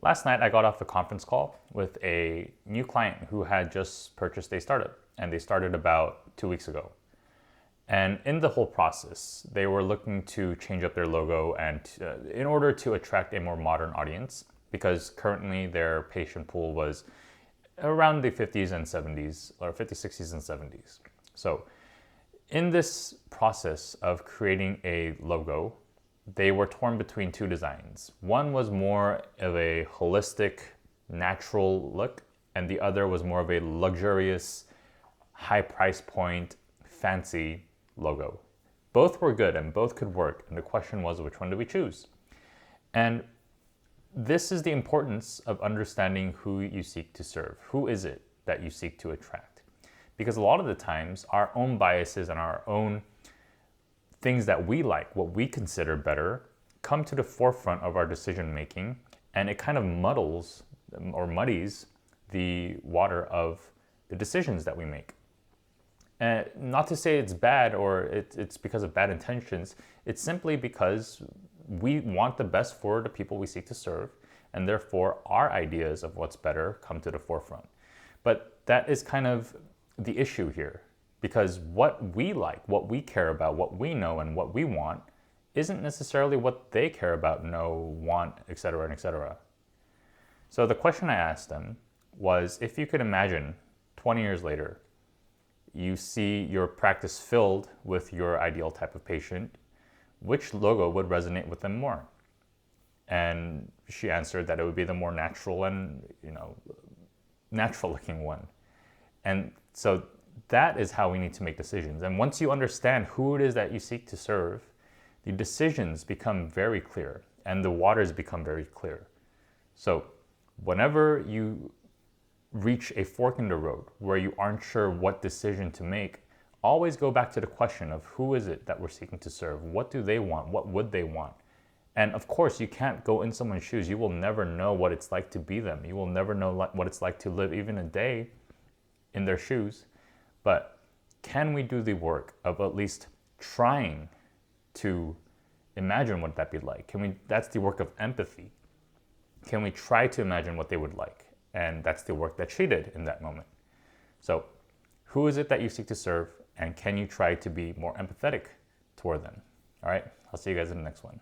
Last night, I got off a conference call with a new client who had just purchased a startup, and they started about 2 weeks ago. And in the whole process, they were looking to change up their logo and in order to attract a more modern audience, because currently their patient pool was around the 50s and 70s, or 50s, 60s, and 70s. So in this process of creating a logo, they were torn between two designs. One was more of a holistic, natural look, and the other was more of a luxurious, high price point, fancy logo. Both were good and both could work, and the question was, which one do we choose? And this is the importance of understanding who you seek to serve. Who is it that you seek to attract? Because a lot of the times, our own biases and our own things that we like, what we consider better, come to the forefront of our decision making, and it kind of muddles or muddies the water of the decisions that we make. And not to say it's bad or it's because of bad intentions, it's simply because we want the best for the people we seek to serve, and therefore our ideas of what's better come to the forefront. But that is kind of the issue here. Because what we like, what we care about, what we know, and what we want isn't necessarily what they care about, know, want, etc., and etc. So the question I asked them was, if you could imagine 20 years later, you see your practice filled with your ideal type of patient, which logo would resonate with them more? And she answered that it would be the more natural and, natural looking one. And so that is how we need to make decisions. And once you understand who it is that you seek to serve, the decisions become very clear and the waters become very clear. So whenever you reach a fork in the road where you aren't sure what decision to make, always go back to the question of who is it that we're seeking to serve? What do they want? What would they want? And of course, you can't go in someone's shoes. You will never know what it's like to be them. You will never know what it's like to live even a day in their shoes. But can we do the work of at least trying to imagine what that'd be like? That's the work of empathy. Can we try to imagine what they would like? And that's the work that she did in that moment. So who is it that you seek to serve? And can you try to be more empathetic toward them? All right, I'll see you guys in the next one.